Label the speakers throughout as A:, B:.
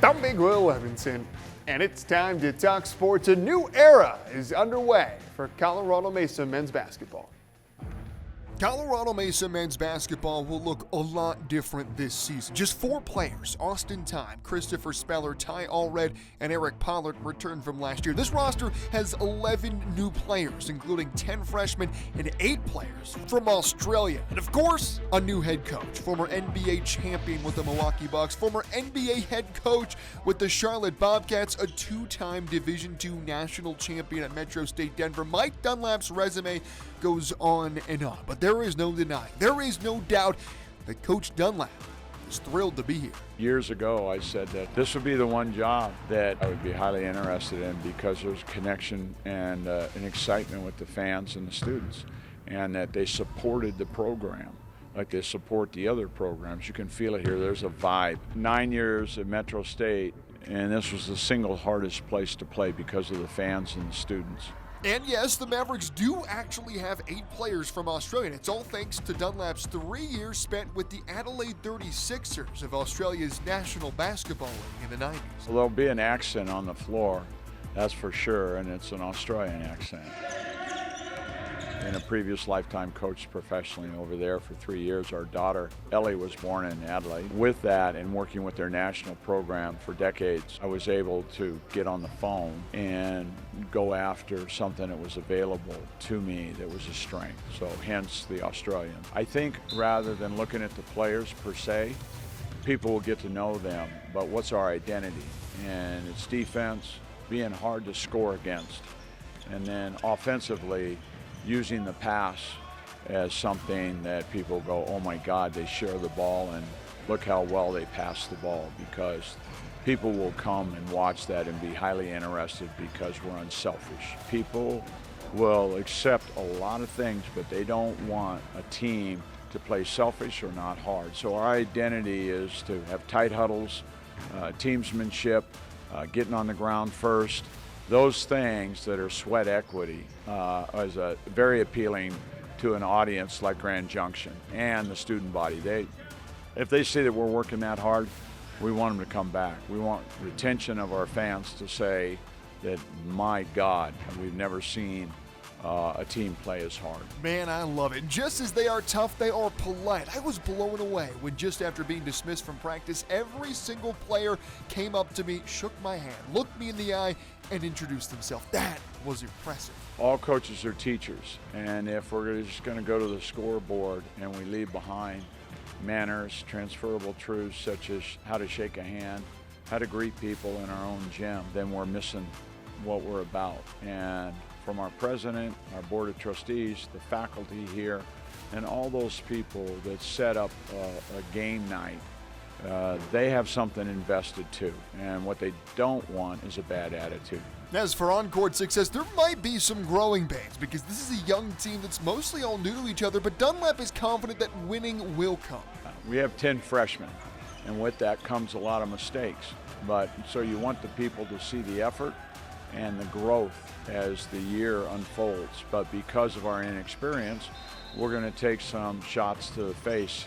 A: I'm Big Will Levinson, and it's time to talk sports. A new era is underway for Colorado Mesa men's basketball.
B: Colorado Mesa men's basketball will look a lot different this season. Just 4 players, Austin Time, Christopher Speller, Ty Allred, and Eric Pollard returned from last year. This roster has 11 new players, including 10 freshmen and 8 players from Australia. And of course, a new head coach, former NBA champion with the Milwaukee Bucks, former NBA head coach with the Charlotte Bobcats, a 2-time Division II national champion at Metro State Denver. Mike Dunlap's resume goes on and on, but there is no denying, there is no doubt that Coach Dunlap is thrilled to be here.
C: Years ago, I said that this would be the one job that I would be highly interested in because there's connection and an excitement with the fans and the students, and that they supported the program like they support the other programs. You can feel it here. There's a vibe. 9 years at Metro State, and this was the single hardest place to play because of the fans and the students.
B: And yes, the Mavericks do actually have 8 players from Australia, and it's all thanks to Dunlap's 3 years spent with the Adelaide 36ers of Australia's National Basketball League in the 90s.
C: Well, there'll be an accent on the floor, that's for sure, and it's an Australian accent. In a previous lifetime, coached professionally over there for 3 years. Our daughter, Ellie, was born in Adelaide. With that and working with their national program for decades, I was able to get on the phone and go after something that was available to me that was a strength, so hence the Australian. I think rather than looking at the players per se, people will get to know them, but what's our identity? And it's defense, being hard to score against, and then offensively, using the pass as something that people go, oh my God, they share the ball and look how well they pass the ball, because people will come and watch that and be highly interested because we're unselfish. People will accept a lot of things, but they don't want a team to play selfish or not hard. So our identity is to have tight huddles, teamsmanship, getting on the ground first. Those things that are sweat equity is very appealing to an audience like Grand Junction and the student body. If they see that we're working that hard, we want them to come back. We want retention of our fans to say that, my God, we've never seen a team play as hard.
B: Man, I love it. Just as they are tough, they are polite. I was blown away when just after being dismissed from practice, every single player came up to me, shook my hand, looked me in the eye, and introduced themselves. That was impressive.
C: All coaches are teachers, and if we're just going to go to the scoreboard and we leave behind manners, transferable truths such as how to shake a hand, how to greet people in our own gym, then we're missing what we're about. And from our president, our board of trustees, the faculty here, and all those people that set up a game night, they have something invested too. And what they don't want is a bad attitude.
B: As for on-court success, there might be some growing pains because this is a young team that's mostly all new to each other, but Dunlap is confident that winning will come.
C: We have 10 freshmen, and with that comes a lot of mistakes. But so you want the people to see the effort and the growth as the year unfolds. But because of our inexperience, we're going to take some shots to the face,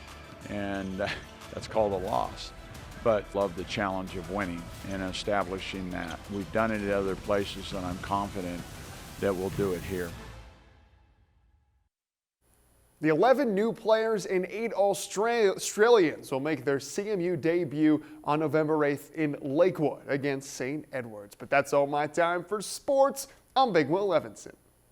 C: and that's called a loss. But love the challenge of winning and establishing that. We've done it at other places, and I'm confident that we'll do it here.
A: The 11 new players and 8 Australians will make their CMU debut on November 8th in Lakewood against St. Edwards. But that's all my time for sports. I'm Big Will Levinson.